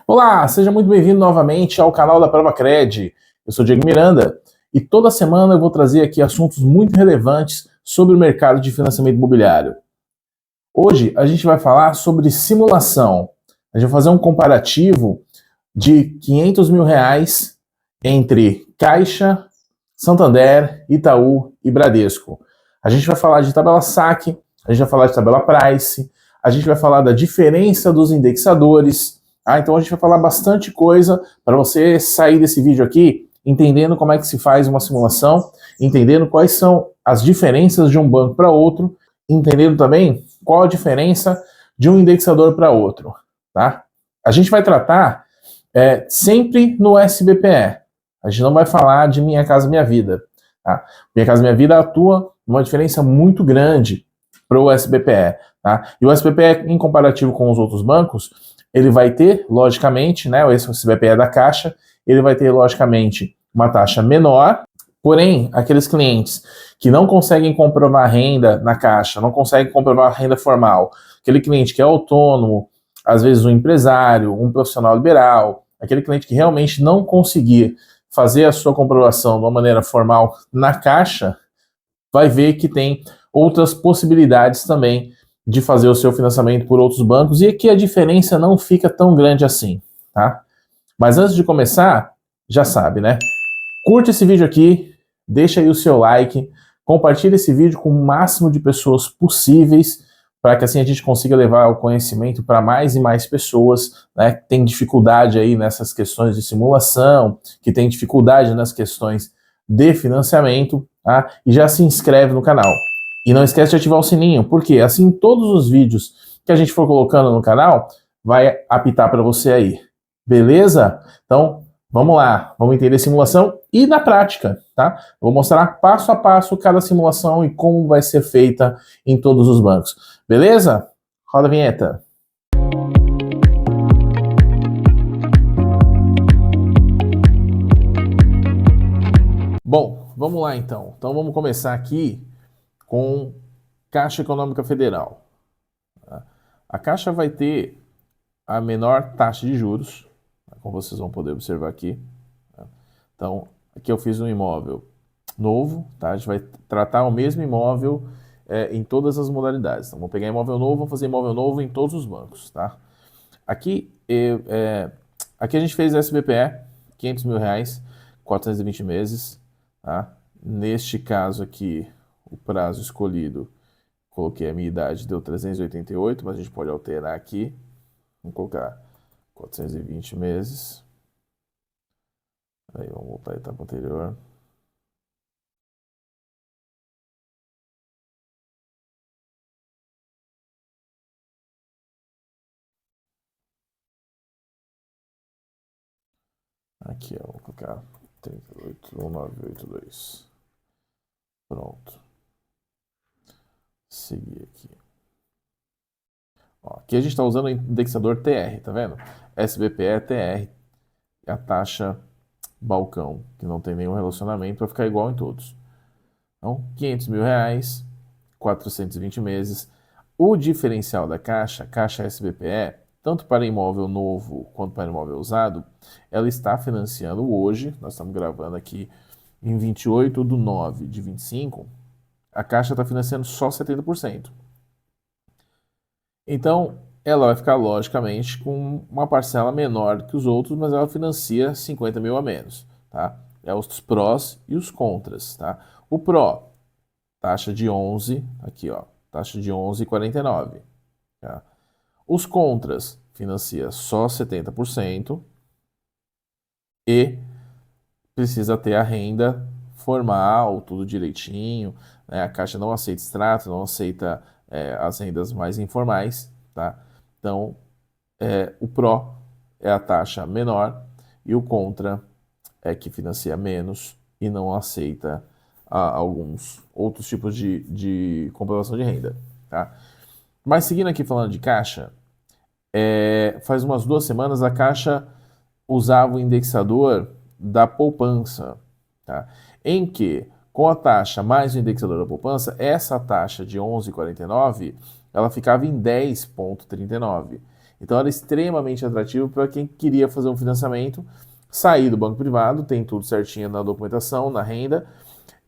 Olá, seja muito bem-vindo novamente ao canal da ProvaCred. Eu sou Diego Miranda e toda semana eu vou trazer aqui assuntos muito relevantes sobre o mercado de financiamento imobiliário. Hoje a gente vai falar sobre simulação. A gente vai fazer um comparativo de R$ 500 mil entre Caixa, Santander, Itaú e Bradesco. A gente vai falar de tabela saque, a gente vai falar de tabela price, a gente vai falar da diferença dos indexadores. Então a gente vai falar bastante coisa para você sair desse vídeo aqui entendendo como é que se faz uma simulação, entendendo quais são as diferenças de um banco para outro, entendendo também qual a diferença de um indexador para outro. Tá? A gente vai tratar sempre no SBPE. A gente não vai falar de Minha Casa Minha Vida. Tá? Minha Casa Minha Vida atua numa diferença muito grande para o SBPE. Tá? E o SBPE, em comparativo com os outros bancos, ele vai ter, logicamente, né, esse SBPE da Caixa, ele vai ter, logicamente, uma taxa menor, porém, aqueles clientes que não conseguem comprovar renda na Caixa, não conseguem comprovar renda formal, aquele cliente que é autônomo, às vezes um empresário, um profissional liberal, aquele cliente que realmente não conseguir fazer a sua comprovação de uma maneira formal na Caixa, vai ver que tem outras possibilidades também de fazer o seu financiamento por outros bancos e aqui a diferença não fica tão grande assim, tá? Mas antes de começar, já sabe, né? Curte esse vídeo aqui, deixa aí o seu like, compartilha esse vídeo com o máximo de pessoas possíveis, para que assim a gente consiga levar o conhecimento para mais e mais pessoas, né, que tem dificuldade aí nessas questões de simulação, que tem dificuldade nas questões de financiamento, tá? E já se inscreve no canal. E não esquece de ativar o sininho, porque assim todos os vídeos que a gente for colocando no canal vai apitar para você aí. Beleza? Então, vamos lá, vamos entender a simulação e na prática, tá? Eu vou mostrar passo a passo cada simulação e como vai ser feita em todos os bancos. Beleza? Roda a vinheta. Bom, vamos lá então. Então vamos começar aqui com Caixa Econômica Federal. A Caixa vai ter a menor taxa de juros, como vocês vão poder observar aqui. Então, aqui eu fiz um imóvel novo, tá? A gente vai tratar o mesmo imóvel em todas as modalidades. Então, vou pegar imóvel novo, vou fazer imóvel novo em todos os bancos, tá? Aqui, aqui a gente fez SBPE, R$ 500 mil, 420 meses, tá? Neste caso aqui, o prazo escolhido, coloquei a minha idade, deu 388, mas a gente pode alterar aqui. Vamos colocar 420 meses. Aí, vamos voltar à etapa anterior. Aqui, ó, vou colocar 381982. Pronto. Seguir aqui. Ó, aqui a gente está usando o indexador TR, tá vendo? SBPE TR, a taxa balcão, que não tem nenhum relacionamento, vai ficar igual em todos. Então, R$ 500 mil, 420 meses. O diferencial da Caixa, Caixa SBPE, tanto para imóvel novo quanto para imóvel usado, ela está financiando hoje, nós estamos gravando aqui em 28/9/25, a Caixa está financiando só 70%. Então, ela vai ficar, logicamente, com uma parcela menor que os outros, mas ela financia 50 mil a menos, tá? É os prós e os contras, tá? O pró, taxa de 11, aqui ó, taxa de 11,49, tá? Os contras, financia só 70% e precisa ter a renda formal, tudo direitinho, né? A Caixa não aceita extrato, não aceita as rendas mais informais, tá? Então, o pró é a taxa menor e o contra é que financia menos e não aceita alguns outros tipos de comprovação de renda, tá? Mas seguindo aqui falando de Caixa, faz umas 2 semanas a Caixa usava o indexador da poupança, tá? Em que, com a taxa mais o indexador da poupança, essa taxa de 11,49, ela ficava em 10,39. Então era extremamente atrativo para quem queria fazer um financiamento, sair do banco privado, tem tudo certinho na documentação, na renda,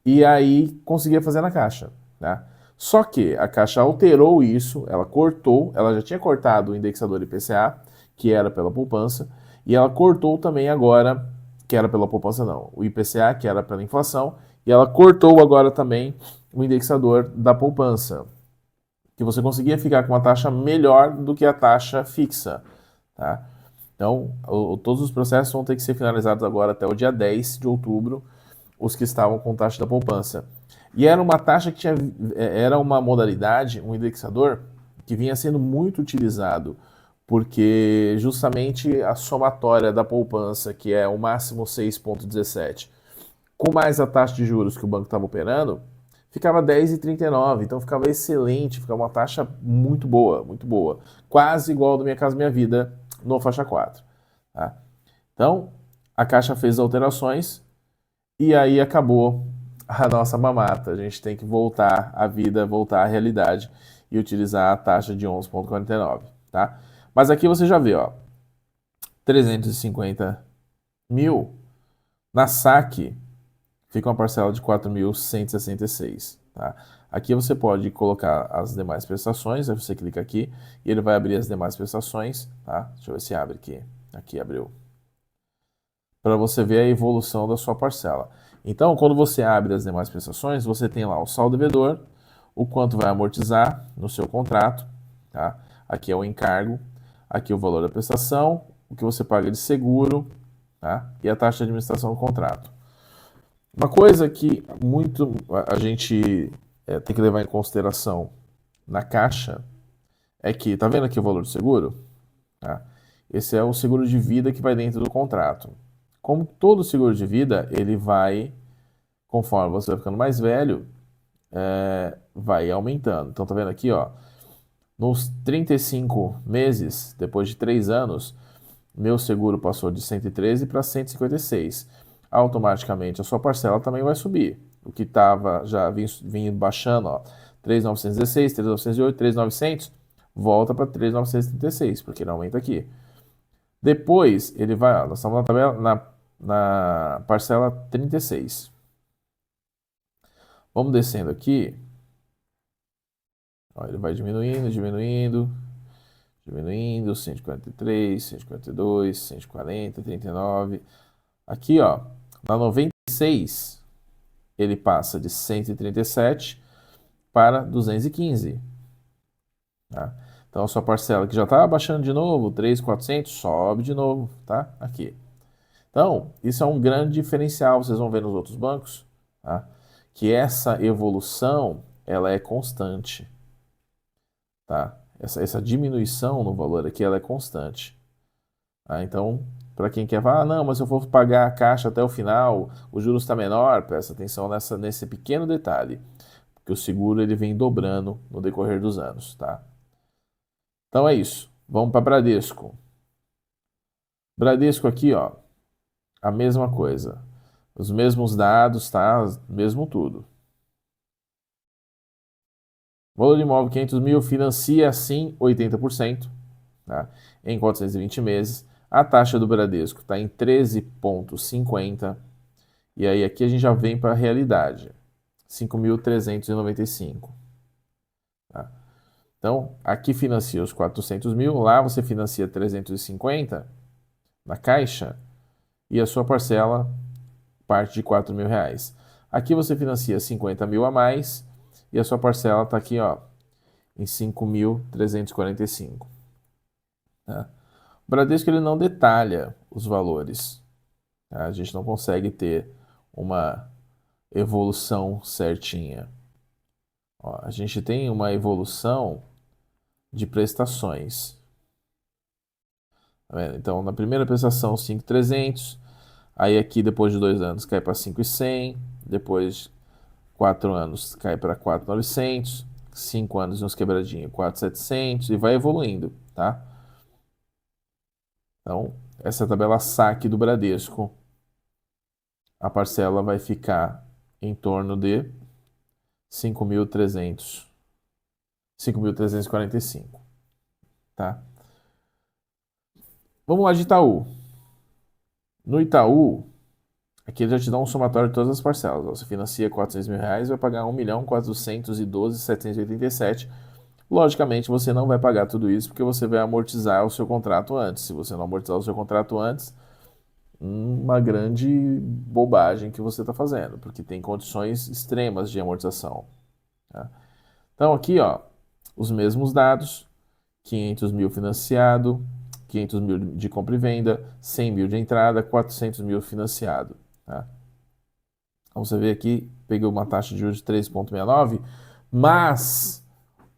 e aí conseguia fazer na Caixa. Né? Só que a Caixa alterou isso, ela cortou, ela já tinha cortado o indexador IPCA, que era pela poupança, e ela cortou também agora, que era pela poupança não, o IPCA, que era pela inflação, e ela cortou agora também o indexador da poupança, que você conseguia ficar com uma taxa melhor do que a taxa fixa. Tá? Então, todos os processos vão ter que ser finalizados agora até o dia 10 de outubro, os que estavam com taxa da poupança. E era uma taxa que tinha, era uma modalidade, um indexador, que vinha sendo muito utilizado, porque justamente a somatória da poupança, que é o máximo 6,17, com mais a taxa de juros que o banco estava operando, ficava 10,39, então ficava excelente, ficava uma taxa muito boa, muito boa. Quase igual ao do Minha Casa Minha Vida no faixa 4. Tá? Então, a Caixa fez alterações e aí acabou a nossa mamata. A gente tem que voltar à vida, voltar à realidade e utilizar a taxa de 11,49, tá? Mas aqui você já vê, ó, 350 mil na saque fica uma parcela de 4.166, tá? Aqui você pode colocar as demais prestações, aí você clica aqui e ele vai abrir as demais prestações, tá? Deixa eu ver se abre aqui. Aqui abriu. Para você ver a evolução da sua parcela. Então, quando você abre as demais prestações, você tem lá o saldo devedor, o quanto vai amortizar no seu contrato, tá? Aqui é o encargo, aqui o valor da prestação, o que você paga de seguro, tá? E a taxa de administração do contrato. Uma coisa que muito a gente tem que levar em consideração na Caixa é que, tá vendo aqui o valor do seguro? Tá? Esse é o seguro de vida que vai dentro do contrato. Como todo seguro de vida, ele vai, conforme você vai ficando mais velho, vai aumentando. Então, tá vendo aqui, ó, nos 35 meses, depois de 3 anos, meu seguro passou de 113 para 156. Automaticamente a sua parcela também vai subir. O que estava já vinha baixando, ó, 3.916, 3.908, 3.900, volta para 3.936, porque ele aumenta aqui. Depois ele vai, ó, nós estamos na tabela, na parcela 36. Vamos descendo aqui. Ó, ele vai diminuindo, diminuindo, diminuindo, 143, 142, 140, 39. Aqui, ó, na 96, ele passa de 137 para 215. Tá? Então, a sua parcela que já está abaixando de novo, 3.400, sobe de novo, tá? Aqui. Então, isso é um grande diferencial, vocês vão ver nos outros bancos, tá? Que essa evolução, ela é constante, tá? Essa diminuição no valor aqui, ela é constante. Tá? Então, para quem quer falar, não, mas se eu for pagar a caixa até o final, o juros está menor, presta atenção nesse pequeno detalhe, porque o seguro ele vem dobrando no decorrer dos anos, tá? Então é isso. Vamos para Bradesco. Bradesco aqui, ó, a mesma coisa. Os mesmos dados, tá? Mesmo tudo. Valor de imóvel 500 mil, financia sim 80%, tá? Em 420 meses. A taxa do Bradesco está em 13,50. E aí aqui a gente já vem para a realidade. 5.395. Tá? Então, aqui financia os 400 mil, lá você financia 350 na Caixa e a sua parcela parte de 4 mil reais. Aqui você financia 50 mil a mais e a sua parcela está aqui, ó, em 5.345. Tá? O Bradesco ele não detalha os valores. Tá? A gente não consegue ter uma evolução certinha. Ó, a gente tem uma evolução de prestações. Tá vendo? Então, na primeira prestação, 5.300. Aí aqui, depois de 2 anos, cai para 5.100. Depois de 4 anos, cai para 4.900. 5 anos, uns quebradinhos, 4.700. E vai evoluindo, tá? Então, essa é a tabela saque do Bradesco. A parcela vai ficar em torno de 5.345, tá? Vamos lá de Itaú. No Itaú, aqui ele já te dá um somatório de todas as parcelas. Você financia R$ 400.000, vai pagar R$ 1.412.787. Logicamente, você não vai pagar tudo isso porque você vai amortizar o seu contrato antes. Se você não amortizar o seu contrato antes, uma grande bobagem que você está fazendo, porque tem condições extremas de amortização. Tá? Então, aqui, ó, os mesmos dados: 500 mil financiado, 500 mil de compra e venda, 100 mil de entrada, 400 mil financiado. Tá? Então você vê aqui, peguei uma taxa de juros de 3,69, mas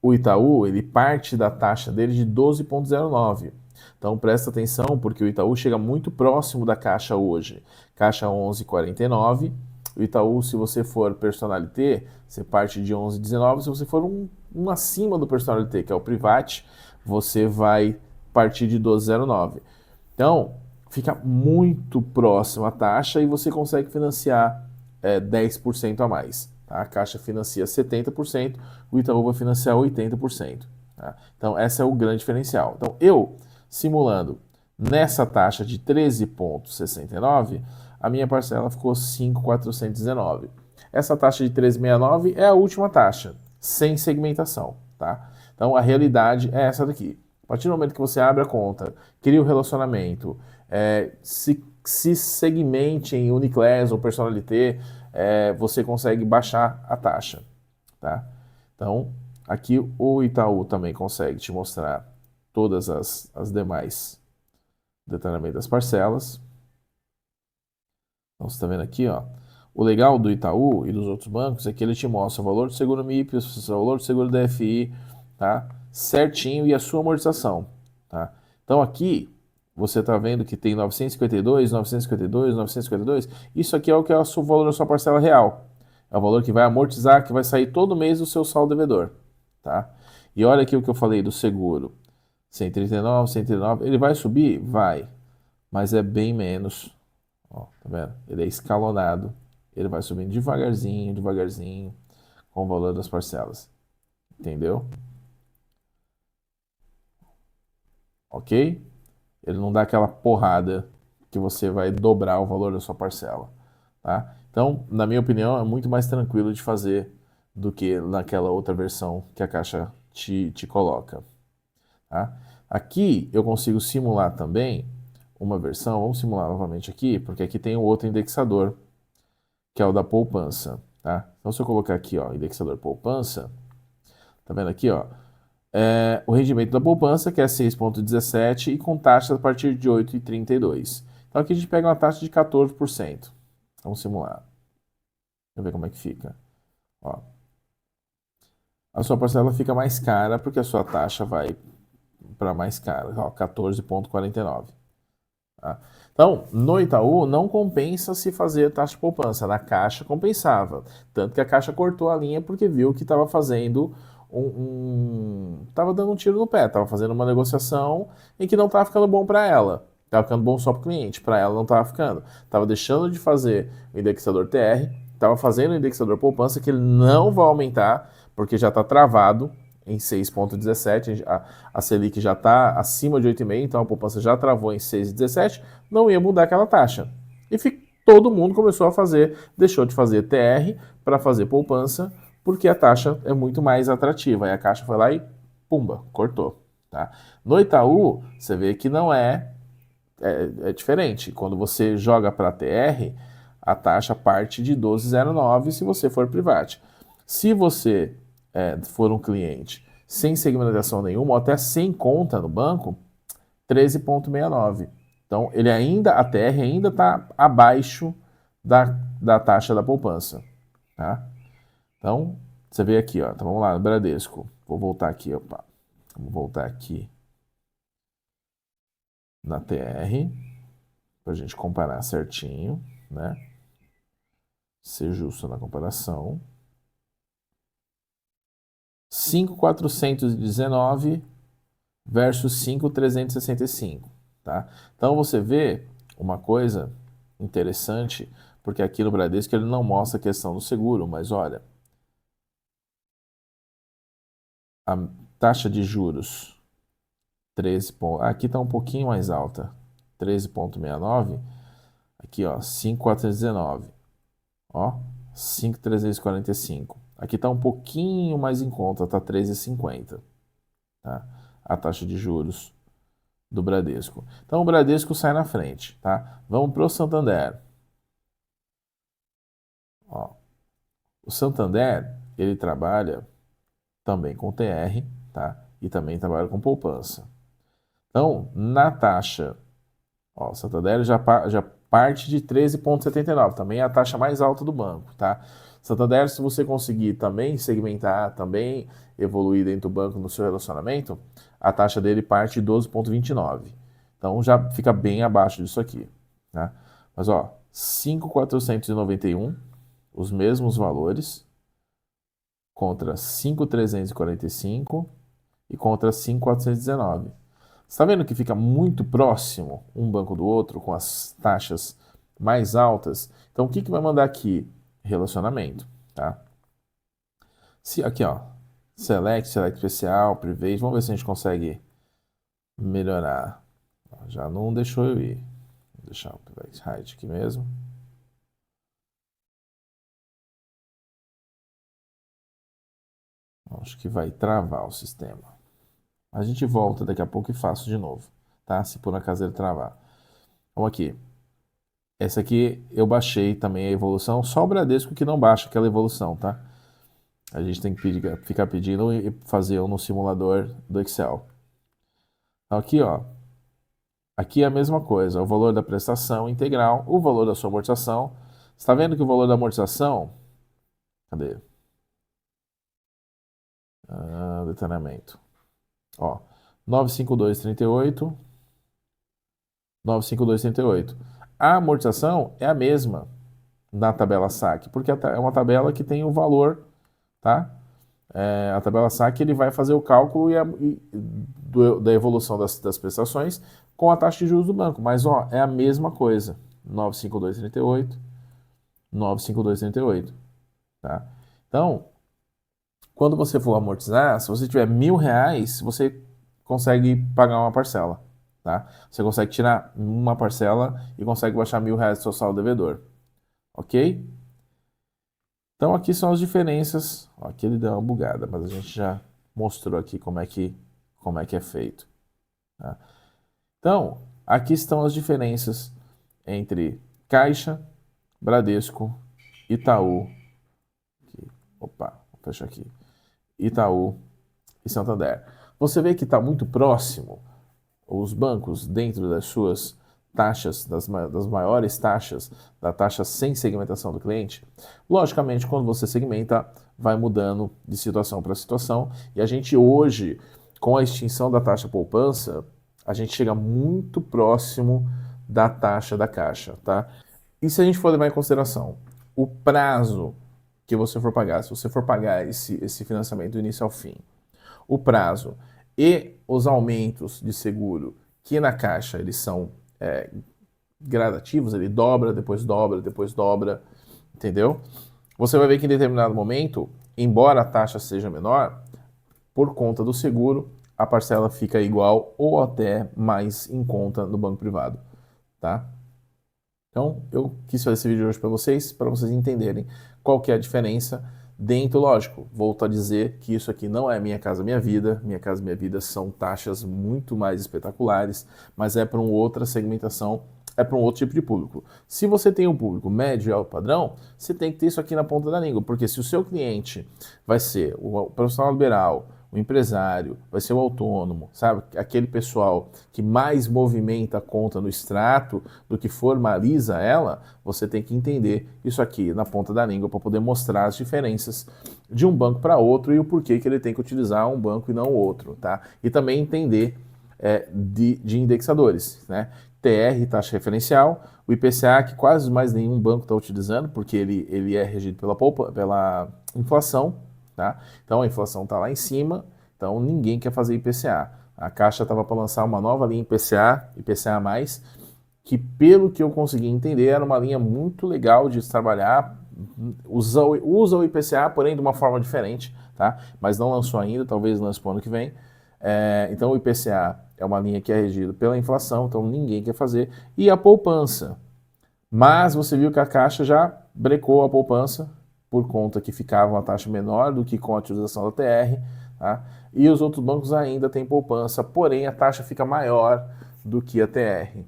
o Itaú, ele parte da taxa dele de 12,09. Então presta atenção, porque o Itaú chega muito próximo da Caixa hoje. Caixa 11,49. O Itaú, se você for Personalité, você parte de 11,19. Se você for um acima do Personalité, que é o Private, você vai partir de 12,09. Então, fica muito próximo a taxa e você consegue financiar 10% a mais. Tá? A Caixa financia 70%, o Itaú vai financiar 80%. Tá? Então, esse é o grande diferencial. Então, eu, simulando nessa taxa de 13,69, a minha parcela ficou 5.419. Essa taxa de 13,69 é a última taxa, sem segmentação. Tá? Então, a realidade é essa daqui. A partir do momento que você abre a conta, cria o relacionamento, se segmente em Uniclass ou Personalité, você consegue baixar a taxa. Tá? Então, aqui o Itaú também consegue te mostrar todas as demais detalhamento das parcelas. Então, você está vendo aqui, ó. O legal do Itaú e dos outros bancos é que ele te mostra o valor do seguro MIP, o valor do seguro DFI, tá? Certinho, e a sua amortização, tá? Então aqui você está vendo que tem 952, 952, 952. Isso aqui é o que é o valor da sua parcela real. É o valor que vai amortizar, que vai sair todo mês do seu saldo devedor, tá? E olha aqui o que eu falei do seguro. 139, 139, ele vai subir? Vai, mas é bem menos. Ó, tá vendo? Ele é escalonado. Ele vai subindo devagarzinho, devagarzinho, com o valor das parcelas. Entendeu? Ok? Ele não dá aquela porrada que você vai dobrar o valor da sua parcela. Tá? Então, na minha opinião, é muito mais tranquilo de fazer do que naquela outra versão que a Caixa te coloca. Tá? Aqui eu consigo simular também uma versão. Vamos simular novamente aqui, porque aqui tem o outro indexador, que é o da poupança. Tá? Então, se eu colocar aqui, ó, indexador poupança, tá vendo aqui, ó, o rendimento da poupança, que é 6,17 e com taxa a partir de 8,32. Então, aqui a gente pega uma taxa de 14%. Vamos simular. Deixa eu ver como é que fica. Ó, a sua parcela fica mais cara porque a sua taxa vai para mais cara, ó, 14,49. Tá? Então, no Itaú não compensa se fazer taxa de poupança, na Caixa compensava. Tanto que a Caixa cortou a linha porque viu que estava fazendo estava dando um tiro no pé, estava fazendo uma negociação em que não estava ficando bom para ela. Estava ficando bom só para o cliente, para ela não estava ficando. Estava deixando de fazer o indexador TR, estava fazendo o indexador poupança, que ele não vai aumentar, porque já está travado em 6,17, a Selic já está acima de 8,5, então a poupança já travou em 6,17, não ia mudar aquela taxa. E todo mundo começou a fazer, deixou de fazer TR para fazer poupança, porque a taxa é muito mais atrativa. Aí a Caixa foi lá e, pumba, cortou. Tá? No Itaú, você vê que não é diferente. Quando você joga para TR, a taxa parte de 12,09 se você for private. Se você for um cliente sem segmentação nenhuma, ou até sem conta no banco, 13,69. Então, a TR ainda está abaixo da taxa da poupança. Tá? Então, você vê aqui, ó. Então, vamos lá, no Bradesco. Vou voltar aqui, opa. Vamos voltar aqui na TR, para a gente comparar certinho, né? Ser justo na comparação. 5.419 versus 5.365, tá? Então você vê uma coisa interessante, porque aqui no Bradesco ele não mostra a questão do seguro, mas olha, a taxa de juros 13 pontos. Aqui está um pouquinho mais alta. 13,69. Aqui, ó, 5,419. Ó, 5,345. Aqui está um pouquinho mais em conta, tá 13,50. Tá? A taxa de juros do Bradesco. Então o Bradesco sai na frente, tá? Vamos para o Santander. Ó, o Santander, ele trabalha também com TR, tá? E também trabalha com poupança. Então, na taxa, ó, o Santander já parte de 13,79, também é a taxa mais alta do banco, tá? Santander, se você conseguir também segmentar, também evoluir dentro do banco no seu relacionamento, a taxa dele parte de 12,29. Então já fica bem abaixo disso aqui, tá? Mas ó, 5,491, os mesmos valores, contra 5,345 e contra 5,419. Você está vendo que fica muito próximo um banco do outro, com as taxas mais altas? Então, o que vai mandar aqui? Relacionamento, tá? Aqui, ó, Select Especial, Private, vamos ver se a gente consegue melhorar. Já não deixou eu ir. Vou deixar o Private Hide aqui mesmo. Acho que vai travar o sistema. A gente volta daqui a pouco e faço de novo, tá? Se por acaso ele travar. Vamos aqui. Essa aqui eu baixei também a evolução, só o Bradesco que não baixa aquela evolução, tá? A gente tem que ficar pedindo e fazer no simulador do Excel. Então aqui, ó. Aqui é a mesma coisa, o valor da prestação integral, o valor da sua amortização. Você está vendo que o valor da amortização... Cadê? Detalhamento. Ó, 95238, 95238. A amortização é a mesma na tabela SAC, porque é uma tabela que tem o valor, tá? A tabela SAC ele vai fazer o cálculo da evolução das prestações com a taxa de juros do banco, mas ó, é a mesma coisa, 95238, 95238, tá? Então, quando você for amortizar, se você tiver R$ 1.000, você consegue pagar uma parcela, tá? Você consegue tirar uma parcela e consegue baixar R$ 1.000 do seu saldo devedor, ok? Então aqui são as diferenças. Ó, aqui ele deu uma bugada, mas a gente já mostrou aqui como é que é feito, tá? Então, aqui estão as diferenças entre Caixa, Bradesco, Itaú, opa, vou fechar aqui, Itaú e Santander. Você vê que está muito próximo os bancos dentro das suas taxas, das maiores taxas, da taxa sem segmentação do cliente. Logicamente, quando você segmenta, vai mudando de situação para situação. E a gente hoje, com a extinção da taxa poupança, a gente chega muito próximo da taxa da Caixa, tá? E se a gente for levar em consideração o prazo que você for pagar, se você for pagar esse financiamento do início ao fim, o prazo e os aumentos de seguro, que na Caixa eles são gradativos, ele dobra, depois dobra, depois dobra, entendeu? Você vai ver que em determinado momento, embora a taxa seja menor, por conta do seguro, a parcela fica igual ou até mais em conta no banco privado, tá? Então, eu quis fazer esse vídeo hoje para vocês entenderem qual que é a diferença dentro, lógico, volto a dizer que isso aqui não é Minha Casa Minha Vida, Minha Casa Minha Vida são taxas muito mais espetaculares, mas é para uma outra segmentação, é para um outro tipo de público. Se você tem um público médio e alto padrão, você tem que ter isso aqui na ponta da língua, porque se o seu cliente vai ser o profissional liberal, o empresário, vai ser o autônomo, sabe? Aquele pessoal que mais movimenta a conta no extrato do que formaliza ela, você tem que entender isso aqui na ponta da língua para poder mostrar as diferenças de um banco para outro e o porquê que ele tem que utilizar um banco e não o outro, tá? E também entender de indexadores, né? TR, taxa referencial, o IPCA, que quase mais nenhum banco está utilizando, porque ele é regido pela inflação, tá? Então a inflação está lá em cima, então ninguém quer fazer IPCA. A Caixa estava para lançar uma nova linha IPCA, IPCA+, que pelo que eu consegui entender era uma linha muito legal de se trabalhar, usa o IPCA, porém de uma forma diferente, tá? Mas não lançou ainda, talvez lance para o ano que vem. Então o IPCA é uma linha que é regida pela inflação, então ninguém quer fazer, e a poupança. Mas você viu que a Caixa já brecou a poupança, por conta que ficava uma taxa menor do que com a utilização da TR, tá? E os outros bancos ainda têm poupança, porém a taxa fica maior do que a TR.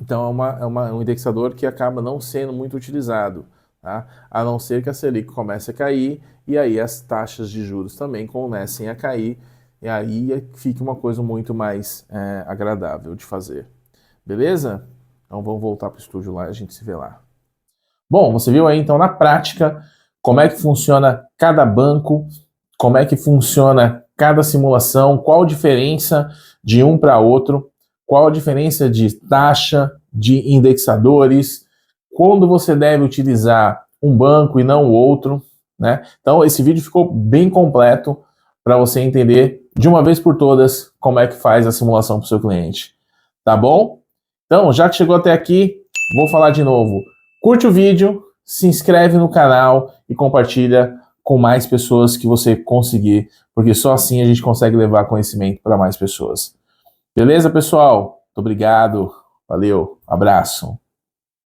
Então um indexador que acaba não sendo muito utilizado, tá? A não ser que a Selic comece a cair e aí as taxas de juros também comecem a cair e aí fica uma coisa muito mais agradável de fazer. Beleza? Então vamos voltar para o estúdio lá e a gente se vê lá. Bom, você viu aí então na prática como é que funciona cada banco, como é que funciona cada simulação, qual a diferença de um para outro, qual a diferença de taxa, de indexadores, quando você deve utilizar um banco e não o outro, né? Então esse vídeo ficou bem completo para você entender de uma vez por todas como é que faz a simulação para o seu cliente. Tá bom? Então, já que chegou até aqui, vou falar de novo. Curte o vídeo, se inscreve no canal e compartilha com mais pessoas que você conseguir, porque só assim a gente consegue levar conhecimento para mais pessoas. Beleza, pessoal? Muito obrigado. Valeu. Abraço.